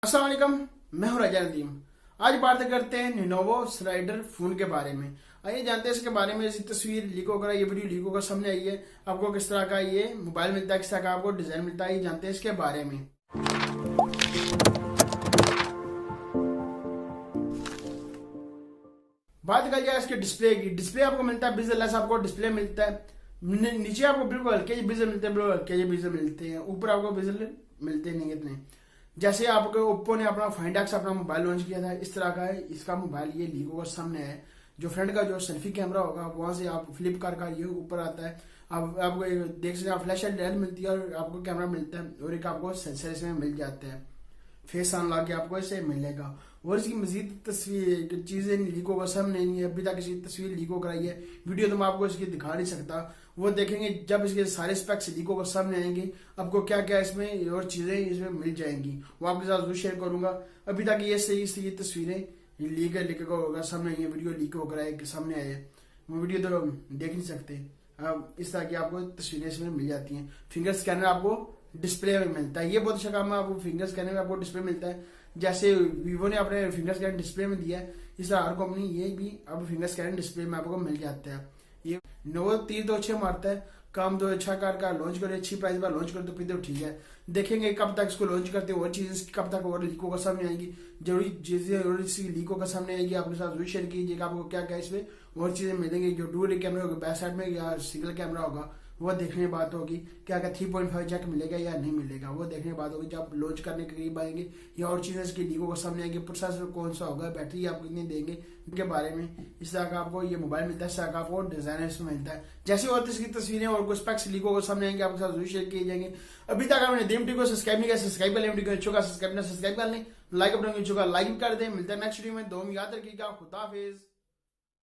अस्सलाम वालेकुम, मैं हूं राजा नदीम। आज बात करते हैं Lenovo स्लाइडर फोन के बारे में। आइए जानते हैं इसके बारे में। इसी तस्वीर लीक होकर ये वीडियो लीक होकर सामने आई है। आपको किस तरह का ये मोबाइल मिलता है, किस तरह का आपको डिजाइन मिलता है, ये जानते हैं इसके बारे में। बात कर जाए इसके डिस्प्ले की। डिस्प्ले आपको मिलता है बिजलेस, आपको डिस्प्ले मिलता है। नीचे आपको बिल्कुल हल्के बिजल मिलते हैं, बिल्कुल हल्के बिजल मिलते हैं। ऊपर आपको बिजल मिलते नहीं इतने। जैसे आपके ओप्पो ने अपना फाइंड एक्स अपना मोबाइल लॉन्च किया था, इस तरह का है इसका मोबाइल। ये लीक होकर सामने है। जो फ्रंट का जो सेल्फी कैमरा होगा वहां से आप फ्लिप कर ये ऊपर आता है। आप आपको देख सकते हैं, फ्लैश लाइट मिलती है और आपको कैमरा मिलता है और एक आपको सेंसर इसमें मिल जाता है। फेस अनलॉक के आपको इससे मिलेगा। और इसकी मजीद तस्वीर चीजें लीक होकर सामने नहीं है। अभी तक इसकी तस्वीर लीक होकर आई है। वीडियो तो मैं आपको इसकी दिखा नहीं सकता, वो देखेंगे जब इसके सारे स्पेक्स लीक होकर सामने आएंगे। आपको क्या क्या इसमें और चीजें इसमें मिल जाएंगी वो आपके साथ जरूर शेयर करूंगा। अभी तक ये सही तस्वीरें लीक होकर सामने आई है। वीडियो लीक होकर आए सामने आए, वो वीडियो तो देख नहीं सकते। अब इस तरह की आपको तस्वीरें इसमें मिल जाती हैं। फिंगर स्कैनर आपको डिस्प्ले में मिलता है। ये बहुत अच्छा काम है, आपको फिंगर स्कैनर में आपको डिस्प्ले मिलता है। जैसे वीवो ने अपने फिंगर स्कैनर डिस्प्ले में दिया है, इस तरह हर कंपनी ये भी अब फिंगर स्कैनर डिस्प्ले में आपको मिल जाता है। ये नोवो तीर तो अच्छे मारता है, काम तो अच्छा का लॉन्च करे, अच्छी प्राइस पर लॉन्च करे तो फिर तो ठीक है। देखेंगे कब तक इसको लॉन्च करते हैं और चीजें कब तक और लीकों का सामने आएंगी। जरूरी चीजें और लीकों का सामने आएगी, आपके साथ जरूर शेयर कीजिएगा आपको क्या क्या इसमें और चीजें मिलेंगी। जो डुअल कैमरा होगा बैक साइड में या सिंगल कैमरा होगा वो देखने की बात होगी। क्या क्या 3.5 जैक मिलेगा या नहीं मिलेगा वो देखने की बात होगी जब लॉन्च करने के करीब आएंगे। या और चीजें इसकी लीकों के सामने आएंगे। प्रोसेसर कौन सा होगा, बैटरी आप कितनी देंगे, इनके बारे में इस तरह का आपको ये मोबाइल मिलता है। इस तरह का आपको डिजाइनर इसमें मिलता है। जैसे और इसकी तस्वीरें और कुछ स्पेक्स लीकों के सामने आएंगे आपके साथ जरूर शेयर किए जाएंगे। अभी तक आपने ड्रीम टी को सब्सक्राइब नहीं किया, सब्सक्राइब कर लें। सब्सक्राइब कर लें, लाइक अपना लाइक कर दें। मिलता है नेक्स्ट वीडियो में। दो याद रखिएगा। खुदा हाफिज।